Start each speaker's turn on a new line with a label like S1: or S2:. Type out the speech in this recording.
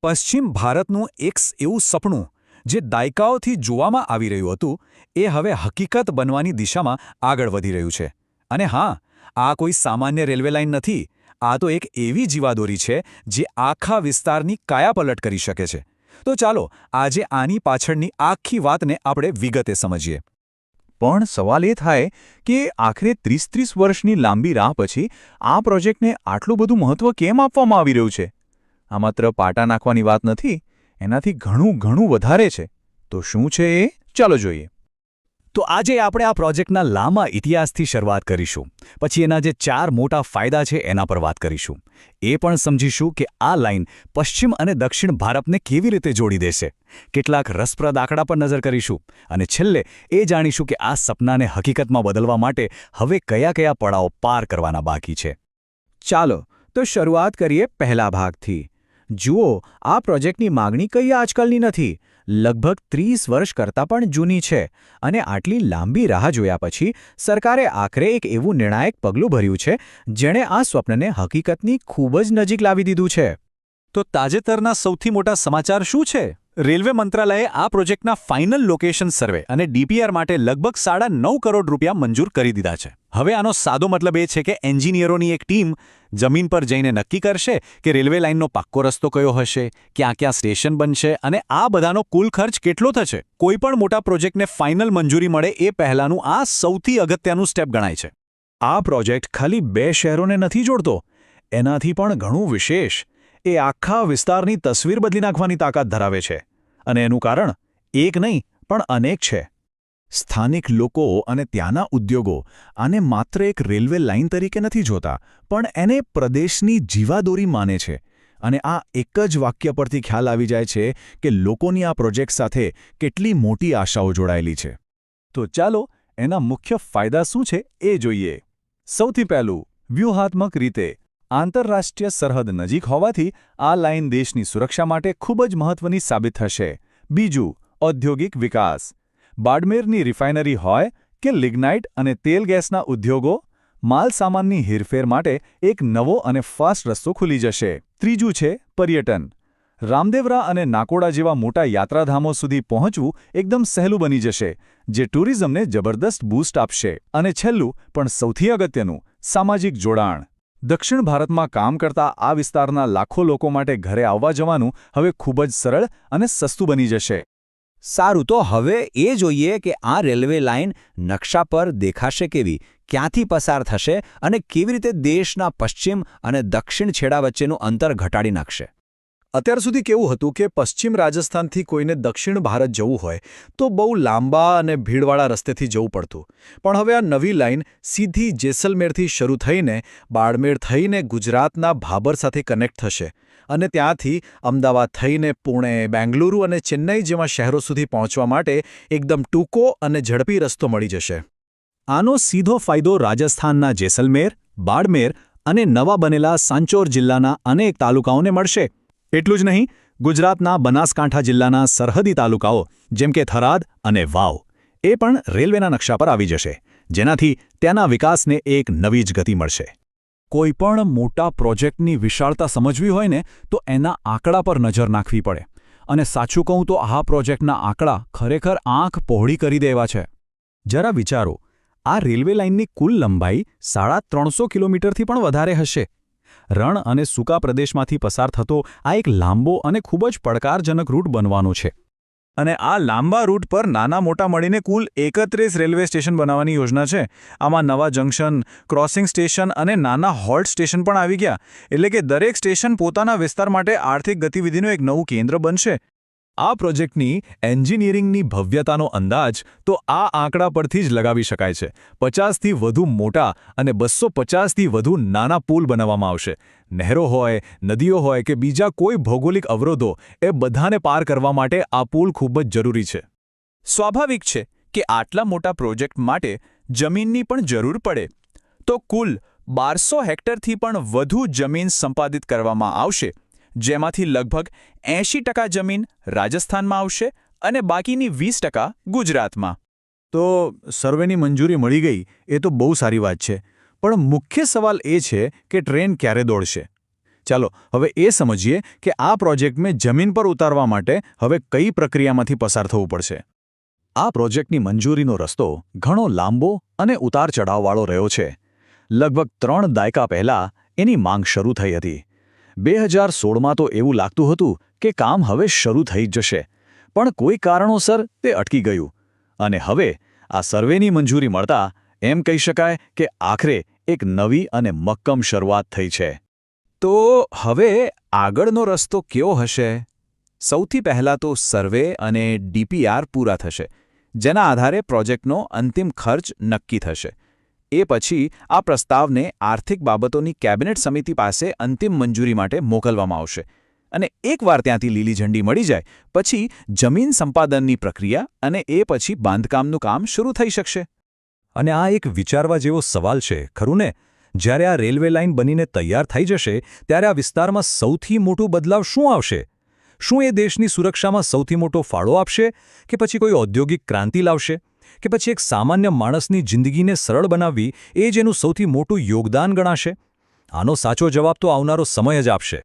S1: પશ્ચિમ ભારતનું એક એવું સપનું જે દાયકાઓથી જોવામાં આવી રહ્યું હતું એ હવે હકીકત બનવાની દિશામાં આગળ વધી રહ્યું છે. અને હા, આ કોઈ સામાન્ય રેલવે લાઇન નથી. આ તો એક એવી જીવાદોરી છે જે આખા વિસ્તારની કાયાપલટ કરી શકે છે. તો ચાલો આજે આની પાછળની આખી વાતને આપણે વિગતે સમજીએ.
S2: પણ સવાલ એ થાય કે આખરે 30 વર્ષની લાંબી રાહ પછી આ પ્રોજેક્ટને આટલું બધું મહત્વ કેમ આપવામાં આવી રહ્યું છે? આ માત્ર પાટા નાખવાની વાત નથી, એનાથી ઘણું વધારે છે. તો શું છે એ? ચાલો જોઈએ.
S1: તો આજે આપણે આ પ્રોજેક્ટના લાંબા ઇતિહાસથી શરૂઆત કરીશું. પછી એના જે 4 મોટા ફાયદા છે એના પર વાત કરીશું. એ પણ સમજીશું કે આ લાઇન પશ્ચિમ અને દક્ષિણ ભારતને કેવી રીતે જોડી દેશે. કેટલાક રસપ્રદ આંકડા પર નજર કરીશું. અને છેલ્લે એ જાણીશું કે આ સપનાને હકીકતમાં બદલવા માટે હવે કયા પડાવ પાર કરવાના બાકી છે.
S2: ચાલો તો શરૂઆત કરીએ પહેલા ભાગથી. જુઓ, આ પ્રોજેક્ટની માગણી કંઈ આજકાલની નથી. લગભગ 30 વર્ષ કરતાં પણ જૂની છે. અને આટલી લાંબી રાહ જોયા પછી સરકારે આખરે એક એવું નિર્ણાયક પગલું ભર્યું છે જેણે આ સ્વપ્નને હકીકતની ખૂબ જ નજીક લાવી દીધું છે.
S1: તો તાજેતરના સૌથી મોટા સમાચાર શું છે? રેલવે મંત્રાલયે આ પ્રોજેક્ટના ફાઇનલ લોકેશન સર્વે અને ડીપીઆર માટે લગભગ ₹9.5 કરોડ મંજૂર કરી દીધા છે. હવે આનો સાદો મતલબ એ છે કે એન્જિનિયરોની એક ટીમ જમીન પર જઈને નક્કી કરશે કે રેલવે લાઇનનો પાક્કો રસ્તો કયો હશે, ક્યાં સ્ટેશન બનશે અને આ બધાનો કુલ ખર્ચ કેટલો થશે. કોઈપણ મોટા પ્રોજેક્ટને ફાઇનલ મંજૂરી મળે એ પહેલાંનું આ સૌથી અગત્યનું સ્ટેપ ગણાય છે.
S2: આ પ્રોજેક્ટ ખાલી 2 શહેરોને નથી જોડતો, એનાથી પણ ઘણું વિશેષ. એ આખા વિસ્તારની તસવીર બદલી નાખવાની તાકાત ધરાવે છે. અને એનું કારણ એક નહીં પણ અનેક છે. સ્થાનિક લોકો અને ત્યાંના ઉદ્યોગો આને માત્ર એક રેલવે લાઇન તરીકે નથી જોતા, પણ એને પ્રદેશની જીવાદોરી માને છે. અને આ એક જ વાક્ય પરથી ખ્યાલ આવી જાય છે કે લોકોની આ પ્રોજેક્ટ સાથે કેટલી મોટી આશાઓ જોડાયેલી છે.
S1: તો ચાલો એના મુખ્ય ફાયદા શું છે એ જોઈએ. સૌથી પહેલું, વ્યૂહાત્મક રીતે આંતરરાષ્ટ્રીય સરહદ નજીક હોવાથી આ લાઇન દેશની સુરક્ષા માટે ખૂબ જ મહત્વની સાબિત થશે. બીજું, ઔદ્યોગિક વિકાસ. બાડમેરની રિફાઇનરી હોય કે લિગ્નાઇટ અને તેલ ગેસના ઉદ્યોગો, માલસામાનની હેરફેર માટે એક નવો અને ફાસ્ટ રસ્તો ખુલી જશે. ત્રીજું છે પર્યટન. રામદેવરા અને નાકોડા જેવા મોટા યાત્રાધામો સુધી પહોંચવું એકદમ સહેલું બની જશે, જે ટુરિઝમને જબરદસ્ત બૂસ્ટ આપશે. અને છેલ્લું પણ સૌથી અગત્યનું, સામાજિક જોડાણ. દક્ષિણ ભારતમાં કામ કરતા આ વિસ્તારના લાખો લોકો માટે ઘરે આવવા જવાનું હવે ખૂબ જ સરળ અને સસ્તું બની જશે.
S3: સારું, તો હવે એ જોઈએ કે આ રેલવે લાઇન નકશા પર દેખાશે કેવી, ક્યાંથી પસાર થશે અને કેવી રીતે દેશના પશ્ચિમ અને દક્ષિણ છેડા વચ્ચેનું અંતર ઘટાડી નાખશે.
S1: અત્યાર સુધી કેવું હતું કે પશ્ચિમ રાજસ્થાનથી કોઈને દક્ષિણ ભારત જવું હોય તો બહુ લાંબા અને ભીડવાળા રસ્તેથી જવું પડતું. પણ હવે આ નવી લાઇન સીધી જેસલમેરથી શરૂ થઈને બાડમેર થઈને ગુજરાતના ભાબર સાથે કનેક્ટ થશે. અને ત્યાંથી અમદાવાદ થઈને પુણે, બેંગલુરુ અને ચેન્નઈ જેવા શહેરો સુધી પહોંચવા માટે એકદમ ટૂંકો અને ઝડપી રસ્તો મળી જશે.
S2: આનો સીધો ફાયદો રાજસ્થાનના જેસલમેર, બાડમેર અને નવા બનેલા સાંચોર જિલ્લાના અનેક તાલુકાઓને મળશે. એટલું જ નહીં, ગુજરાતના બનાસકાંઠા જિલ્લાના સરહદી તાલુકાઓ જેમ કે થરાદ અને વાવ એ પણ રેલવેના નકશા પર આવી જશે, જેનાથી ત્યાંના વિકાસને એક નવી જ ગતિ મળશે.
S1: કોઈપણ મોટા પ્રોજેક્ટની વિશાળતા સમજવી હોય ને તો એના આંકડા પર નજર નાખવી પડે. અને સાચું કહું તો આ પ્રોજેક્ટના આંકડા ખરેખર આંખ પહોળી કરી દે એવા છે.
S2: જરા વિચારો, આ રેલવે લાઇનની કુલ લંબાઈ 350 કિલોમીટરથી પણ વધારે હશે. રણ અને સૂકા પ્રદેશમાંથી પસાર થતો આ એક લાંબો અને ખૂબ જ પડકારજનક રૂટ બનવાનો છે.
S1: અને આ લાંબા રૂટ પર નાના મોટા મળીને કુલ 31 રેલવે સ્ટેશન બનાવવાની યોજના છે. આમાં નવા જંકશન, ક્રોસિંગ સ્ટેશન અને નાના હોલ્ટ સ્ટેશન પણ આવી ગયા. એટલે કે દરેક સ્ટેશન પોતાના વિસ્તાર માટે આર્થિક ગતિવિધિનું એક નવું કેન્દ્ર બનશે. આ પ્રોજેક્ટની એન્જિનિયરિંગની ભવ્યતાનો અંદાજ તો આ આંકડા પરથી જ લગાવી શકાય છે. 50થી વધુ મોટા અને 250થી વધુ નાના પુલ બનાવવામાં આવશે. નહેરો હોય, નદીઓ હોય કે બીજા કોઈ ભૌગોલિક અવરોધો, એ બધાને પાર કરવા માટે આ પુલ ખૂબ જ જરૂરી છે. સ્વાભાવિક છે કે આટલા મોટા પ્રોજેક્ટ માટે જમીનની પણ જરૂર પડે. તો કુલ 1200 હેક્ટરથી પણ વધુ જમીન સંપાદિત કરવામાં આવશે, જેમાંથી લગભગ 80% જમીન રાજસ્થાનમાં આવશે અને બાકીની 20% ગુજરાતમાં.
S2: તો સર્વેની મંજૂરી મળી ગઈ એ તો બહુ સારી વાત છે. પણ મુખ્ય સવાલ એ છે કે ટ્રેન ક્યારે દોડશે. ચાલો હવે એ સમજીએ કે આ પ્રોજેક્ટને જમીન પર ઉતારવા માટે હવે કઈ પ્રક્રિયામાંથી પસાર થવું પડશે. આ પ્રોજેક્ટની મંજૂરીનો રસ્તો ઘણો લાંબો અને ઉતાર ચઢાવવાળો રહ્યો છે. લગભગ 3 દાયકા પહેલાં એની માંગ શરૂ થઈ હતી. 2016માં તો એવું લાગતું હતું કે કામ હવે શરૂ થઈ જ જશે, પણ કોઈ કારણોસર તે અટકી ગયું. અને હવે આ સર્વેની મંજૂરી મળતા એમ કહી શકાય કે આખરે એક નવી અને મક્કમ શરૂઆત થઈ છે.
S3: તો હવે આગળનો રસ્તો કેવો હશે? સૌથી પહેલાં તો સર્વે અને ડીપીઆર પૂરા થશે, જેના આધારે પ્રોજેક્ટનો અંતિમ ખર્ચ નક્કી થશે. એ પછી આ પ્રસ્તાવને આર્થિક બાબતોની કેબિનેટ સમિતિ પાસે અંતિમ મંજૂરી માટે મોકલવામાં આવશે. અને એકવાર ત્યાંથી લીલી ઝંડી મળી જાય પછી જમીન સંપાદનની પ્રક્રિયા અને એ પછી બાંધકામનું કામ શરૂ થઈ શકશે.
S2: અને આ એક વિચારવા જેવો સવાલ છે, ખરું ને? જ્યારે આ રેલવે લાઇન બનીને તૈયાર થઈ જશે ત્યારે આ વિસ્તારમાં સૌથી મોટું બદલાવ શું આવશે? શું એ દેશની સુરક્ષામાં સૌથી મોટો ફાળો આપશે, કે પછી કોઈ ઔદ્યોગિક ક્રાંતિ લાવશે, કે પછી એક સામાન્ય માણસની જિંદગીને સરળ બનાવવી એ જ એનું સૌથી મોટું યોગદાન ગણાશે? આનો સાચો જવાબ તો આવનારો સમય જ આપશે.